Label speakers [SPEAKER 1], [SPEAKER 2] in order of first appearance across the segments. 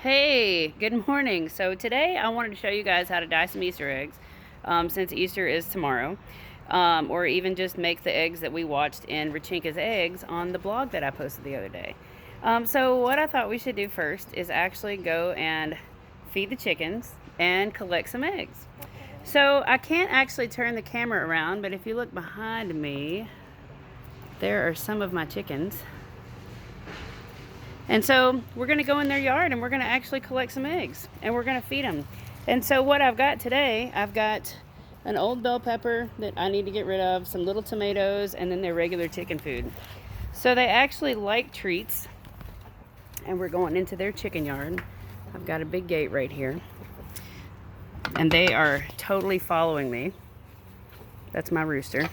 [SPEAKER 1] Hey, good morning. So today I wanted to show you guys how to dye some Easter eggs, since Easter is tomorrow, or even just make the eggs that we watched in Rachinka's Eggs on the blog that I posted the other day. So what I thought we should do first is actually go and feed the chickens and collect some eggs. So I can't actually turn the camera around, but if you look behind me, there are some of my chickens. And so we're going to go in their yard and we're going to actually collect some eggs and we're going to feed them. And so what I've got today, I've got an old bell pepper that I need to get rid of, some little tomatoes, and then their regular chicken food. So they actually like treats, and we're going into their chicken yard. I've got a big gate right here, and they are totally following me. That's my rooster.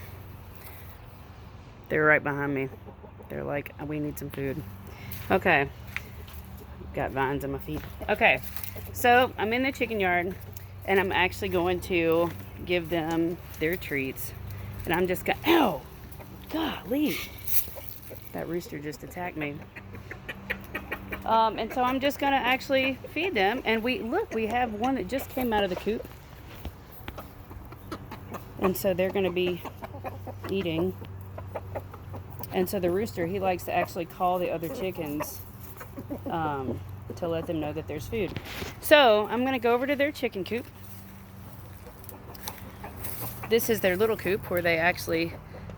[SPEAKER 1] They're right behind me. They're like, we need some food. Okay, got vines on my feet. Okay, so I'm in the chicken yard and I'm actually going to give them their treats. And I'm just gonna, ow, golly, that rooster just attacked me. And so I'm just gonna actually feed them. And we have one that just came out of the coop. And so they're gonna be eating. And so the rooster, he likes to actually call the other chickens to let them know that there's food. So I'm going to go over to their chicken coop. This is their little coop where they actually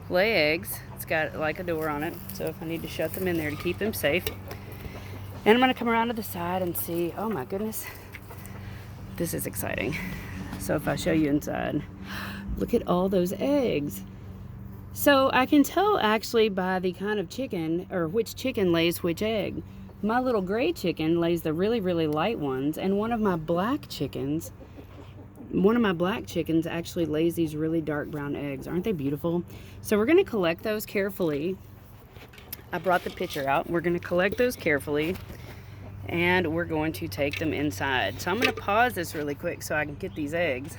[SPEAKER 1] lay eggs. It's got like a door on it, so if I need to shut them in there to keep them safe. And I'm going to come around to the side and see, oh my goodness, this is exciting. So if I show you inside, look at all those eggs. So I can tell actually by the kind of chicken, or which chicken lays which egg. My little gray chicken lays the really, really light ones, and one of my black chickens actually lays these really dark brown eggs. Aren't they beautiful? So we're going to collect those carefully. I brought the pitcher out. We're going to collect those carefully, and we're going to take them inside. So I'm going to pause this really quick so I can get these eggs,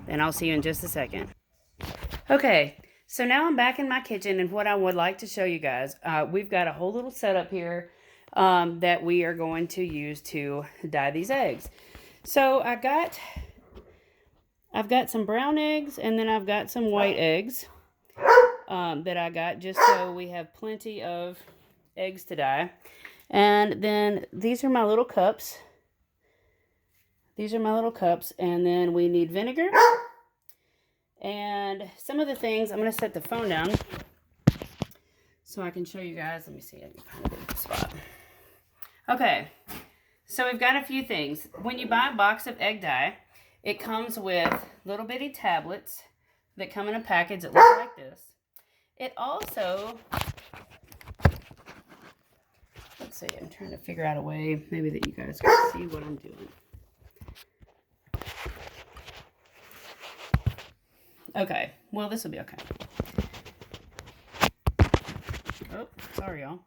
[SPEAKER 1] and I'll see you in just a second. Okay. So now I'm back in my kitchen, and what I would like to show you guys, we've got a whole little setup here that we are going to use to dye these eggs. So I've got some brown eggs, and then I've got some white eggs that I got just so we have plenty of eggs to dye. And then these are my little cups. And then we need vinegar. And some of the things, I'm going to set the phone down so I can show you guys. Let me see, I can find a good spot. Okay, so we've got a few things. When you buy a box of egg dye, it comes with little bitty tablets that come in a package that looks like this. It also, let's see, I'm trying to figure out a way maybe that you guys can see what I'm doing. Okay, well, this will be okay. Oh, sorry, y'all.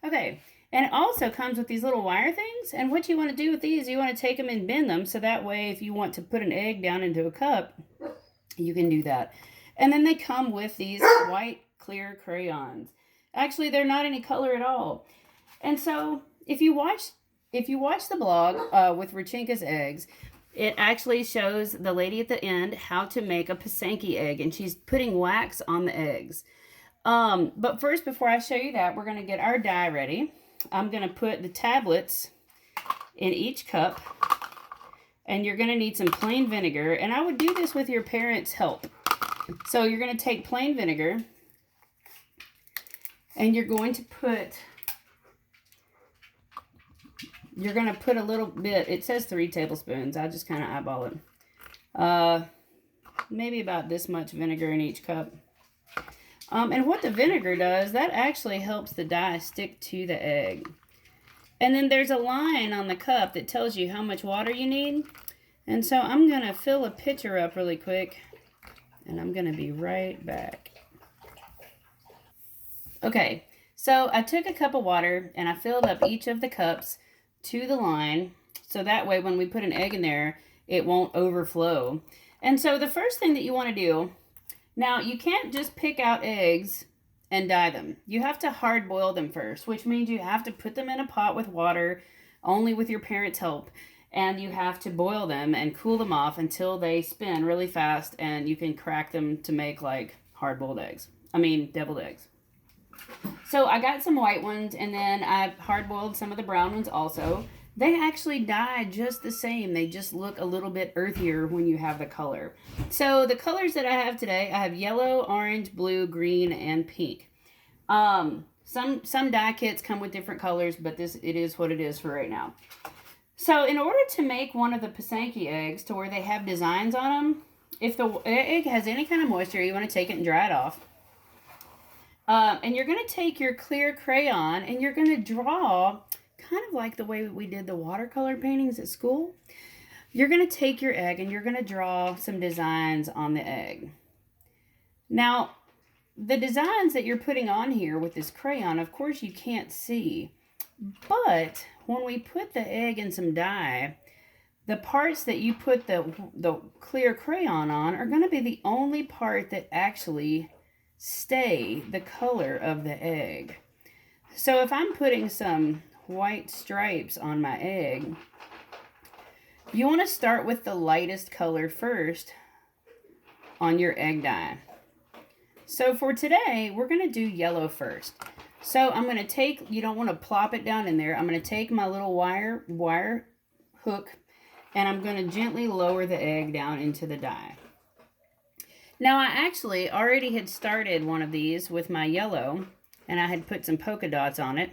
[SPEAKER 1] Okay, and it also comes with these little wire things, and what you want to do with these, you want to take them and bend them, so that way if you want to put an egg down into a cup, you can do that. And then they come with these white clear crayons. Actually, they're not any color at all. And so, if you watch the blog with Rachinka's Eggs, it actually shows the lady at the end how to make a Pisanki egg, and she's putting wax on the eggs. But first, before I show you that, we're going to get our dye ready. I'm going to put the tablets in each cup, and you're going to need some plain vinegar, and I would do this with your parents' help. So you're going to take plain vinegar, and you're going to put a little bit. It says 3 tablespoons. I just kind of eyeball it. Maybe about this much vinegar in each cup. And what the vinegar does, that actually helps the dye stick to the egg. And then there's a line on the cup that tells you how much water you need. And so I'm going to fill a pitcher up really quick, and I'm going to be right back. Okay, so I took a cup of water, and I filled up each of the cups to the line, so that way when we put an egg in there, it won't overflow. And so the first thing that you want to do, now you can't just pick out eggs and dye them. You have to hard boil them first, which means you have to put them in a pot with water only with your parents' help. And you have to boil them and cool them off until they spin really fast, and you can crack them to make like hard-boiled eggs. I mean, deviled eggs. So I got some white ones, and then I hard-boiled some of the brown ones also. They actually dye just the same. They just look a little bit earthier when you have the color. So the colors that I have today, I have yellow, orange, blue, green, and pink. Some dye kits come with different colors, but it is what it is for right now. So in order to make one of the Pisanki eggs to where they have designs on them, if the egg has any kind of moisture, you want to take it and dry it off. And you're going to take your clear crayon and you're going to draw, kind of like the way we did the watercolor paintings at school. You're going to take your egg and you're going to draw some designs on the egg. Now, the designs that you're putting on here with this crayon, of course you can't see. But when we put the egg in some dye, the parts that you put the clear crayon on are going to be the only part that actually stay the color of the egg. So if I'm putting some white stripes on my egg, you want to start with the lightest color first on your egg dye. So for today, we're going to do yellow first. So I'm going to take, you don't want to plop it down in there. I'm going to take my little wire hook, and I'm going to gently lower the egg down into the dye. Now I actually already had started one of these with my yellow, and I had put some polka dots on it.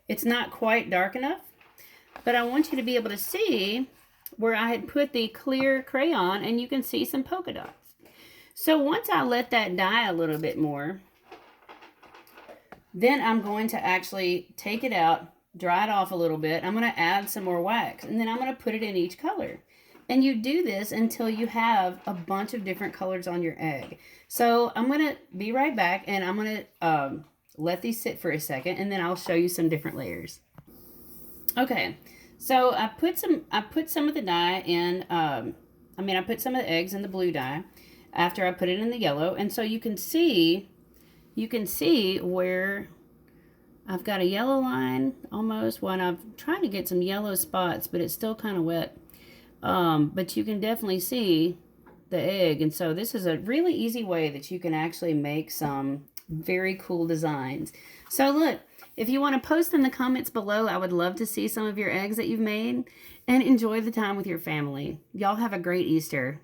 [SPEAKER 1] It's not quite dark enough, but I want you to be able to see where I had put the clear crayon, and you can see some polka dots. So once I let that dye a little bit more, then I'm going to actually take it out, dry it off a little bit. I'm going to add some more wax, and then I'm going to put it in each color. And you do this until you have a bunch of different colors on your egg. So I'm going to be right back, and I'm going to let these sit for a second, and then I'll show you some different layers. Okay, so I put some of the dye in, I put some of the eggs in the blue dye after I put it in the yellow. And so you can see where I've got a yellow line almost. When I'm trying to get some yellow spots, but it's still kind of wet. But you can definitely see the egg. And so this is a really easy way that you can actually make some very cool designs. So look, if you want to post in the comments below, I would love to see some of your eggs that you've made, and enjoy the time with your family. Y'all have a great Easter.